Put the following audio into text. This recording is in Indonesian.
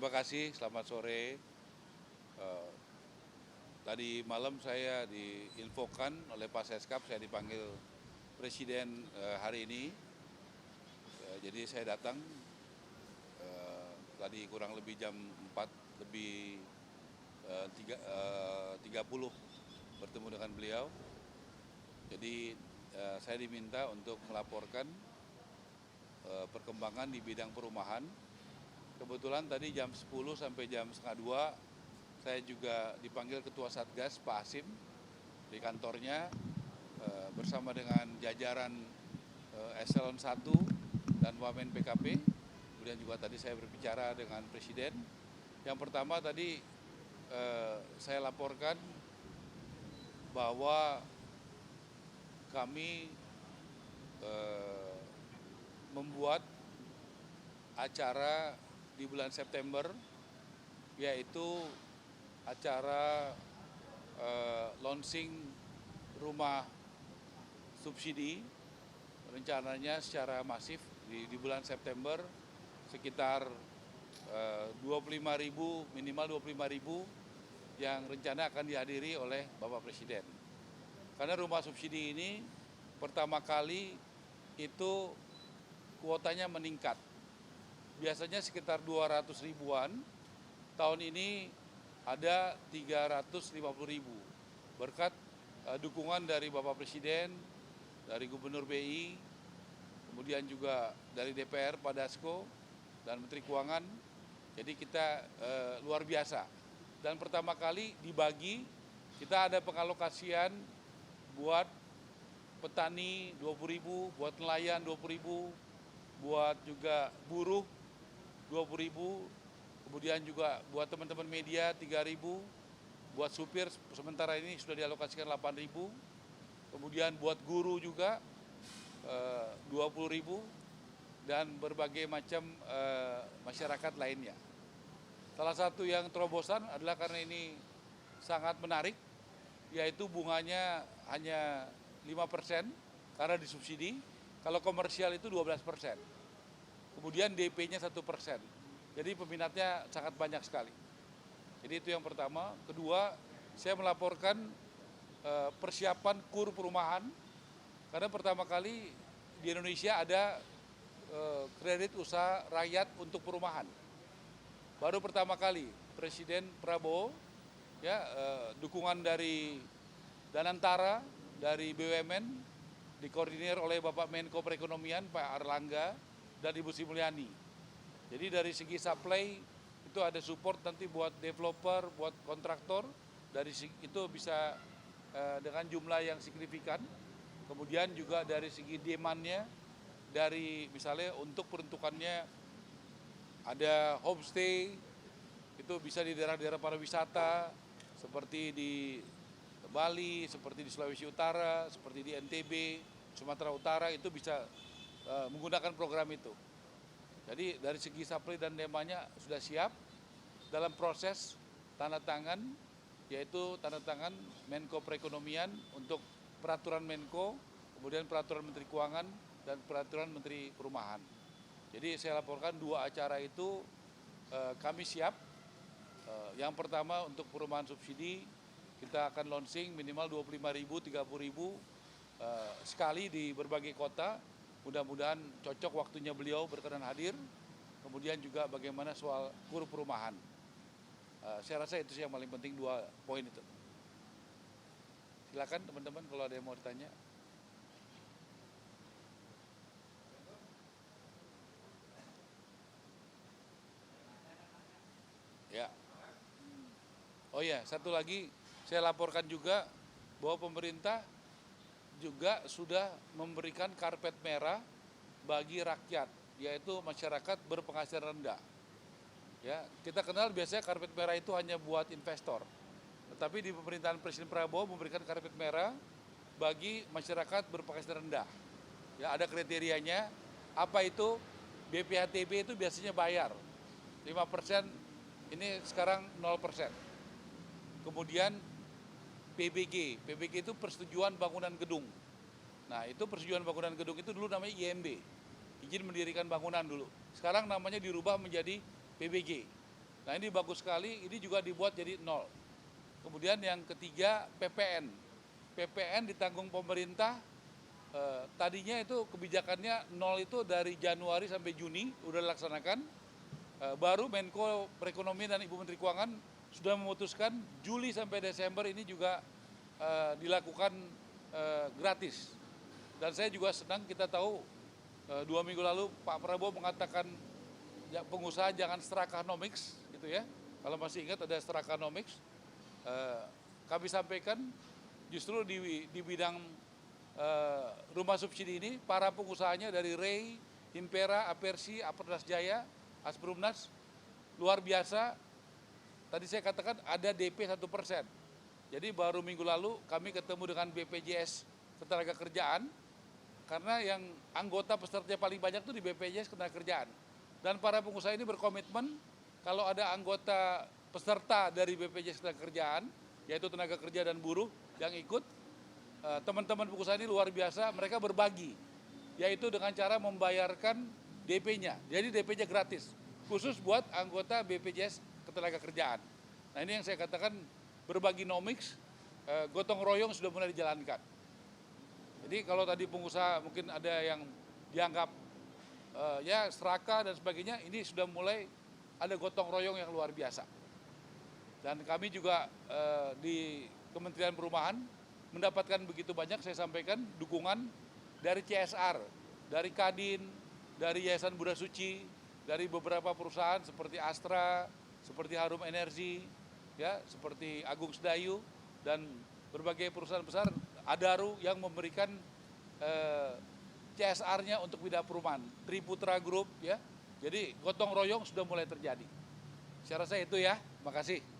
Terima kasih, selamat sore. Eh, Tadi malam saya diinfokan oleh Pak Seskap, saya dipanggil Presiden hari ini. Jadi saya datang tadi kurang lebih jam 4 lebih 30 bertemu dengan beliau. Jadi saya diminta untuk melaporkan perkembangan di bidang perumahan. Kebetulan tadi jam 10 sampai jam setengah 2 saya juga dipanggil Ketua Satgas Pak Asim di kantornya bersama dengan jajaran Eselon 1 dan Wamen PKP. Kemudian juga tadi saya berbicara dengan Presiden. Yang pertama tadi saya laporkan bahwa kami membuat acara di bulan September, yaitu acara launching rumah subsidi, rencananya secara masif di bulan September sekitar 25.000, minimal 25.000 yang rencana akan dihadiri oleh Bapak Presiden. Karena rumah subsidi ini pertama kali itu kuotanya meningkat. Biasanya sekitar 200 ribuan, tahun ini ada 350.000 berkat dukungan dari Bapak Presiden, dari Gubernur BI, kemudian juga dari DPR, Pak Dasko, dan Menteri Keuangan. Jadi kita luar biasa. Dan pertama kali dibagi, kita ada pengalokasian buat petani 20.000, buat nelayan 20.000, buat juga buruh 20.000, kemudian juga buat teman-teman media 3.000, buat supir sementara ini sudah dialokasikan 8.000, kemudian buat guru juga 20.000, dan berbagai macam masyarakat lainnya. Salah satu yang terobosan adalah karena ini sangat menarik, yaitu bunganya hanya 5% karena disubsidi, kalau komersial itu 12%. Kemudian DP-nya 1%. Jadi peminatnya sangat banyak sekali. Jadi itu yang pertama. Kedua, saya melaporkan persiapan KUR perumahan. Karena pertama kali di Indonesia ada kredit usaha rakyat untuk perumahan. Baru pertama kali Presiden Prabowo, ya, dukungan dari Danantara, dari BUMN, dikoordinir oleh Bapak Menko Perekonomian, Pak Erlangga, dan Ibu Sri Mulyani. Jadi dari segi supply itu ada support nanti buat developer, buat kontraktor, dari itu bisa dengan jumlah yang signifikan. Kemudian juga dari segi demand-nya, dari misalnya untuk peruntukannya ada homestay, itu bisa di daerah-daerah pariwisata seperti di Bali, seperti di Sulawesi Utara, seperti di NTB, Sumatera Utara, itu bisa menggunakan program itu. Jadi dari segi supply dan demandnya sudah siap, dalam proses tanda tangan, yaitu tanda tangan Menko Perekonomian untuk peraturan Menko, kemudian peraturan Menteri Keuangan, dan peraturan Menteri Perumahan. Jadi saya laporkan dua acara itu kami siap. Yang pertama untuk perumahan subsidi, kita akan launching minimal 25.000, 30.000 sekali di berbagai kota. Mudah-mudahan cocok waktunya beliau berkenan hadir. Kemudian juga bagaimana soal KUR perumahan. Saya rasa itu sih yang paling penting, dua poin itu. Silakan teman-teman kalau ada yang mau ditanya. Ya. Oh ya, satu lagi saya laporkan juga bahwa pemerintah juga sudah memberikan karpet merah bagi rakyat, yaitu masyarakat berpenghasilan rendah. Ya, kita kenal biasanya karpet merah itu hanya buat investor. Tetapi di pemerintahan Presiden Prabowo memberikan karpet merah bagi masyarakat berpenghasilan rendah. Ya, ada kriterianya. Apa itu? BPHTB itu biasanya bayar 5%, ini sekarang 0%. Kemudian PBG itu persetujuan bangunan gedung. Nah, itu persetujuan bangunan gedung itu dulu namanya IMB, izin mendirikan bangunan dulu. Sekarang namanya dirubah menjadi PBG. Nah ini bagus sekali, ini juga dibuat jadi nol. Kemudian yang ketiga PPN. PPN ditanggung pemerintah, tadinya itu kebijakannya nol itu dari Januari sampai Juni udah dilaksanakan. Baru Menko Perekonomian dan Ibu Menteri Keuangan sudah memutuskan Juli sampai Desember ini juga dilakukan gratis. Dan saya juga senang, kita tahu 2 minggu lalu Pak Prabowo mengatakan ya, pengusaha jangan Strakanomics gitu ya. Kalau masih ingat ada Strakanomics. Kami sampaikan justru di bidang rumah subsidi ini para pengusahanya dari REI, Impera, Apersi, Aperdas Jaya, Asprumnas luar biasa. Tadi saya katakan ada DP 1%. Jadi baru minggu lalu kami ketemu dengan BPJS Ketenagakerjaan, karena yang anggota peserta paling banyak itu di BPJS Ketenagakerjaan. Dan para pengusaha ini berkomitmen kalau ada anggota peserta dari BPJS Ketenagakerjaan, yaitu tenaga kerja dan buruh yang ikut, teman-teman pengusaha ini luar biasa, mereka berbagi, yaitu dengan cara membayarkan DP-nya. Jadi DP-nya gratis, khusus buat anggota BPJS Ketenagakerjaan. Nah ini yang saya katakan berbagi nomics, gotong royong sudah mulai dijalankan. Jadi kalau tadi pengusaha mungkin ada yang dianggap ya seraka dan sebagainya, ini sudah mulai ada gotong royong yang luar biasa. Dan kami juga di Kementerian Perumahan mendapatkan begitu banyak, saya sampaikan, dukungan dari CSR, dari Kadin, dari Yayasan Buddha Suci, dari beberapa perusahaan seperti Astra, seperti Harum Energi, ya, seperti Agung Sedayu, dan berbagai perusahaan besar, Adaru yang memberikan CSR-nya untuk bidang perumahan, Triputra Group, ya. Jadi gotong royong sudah mulai terjadi. Saya rasa itu ya, terima kasih.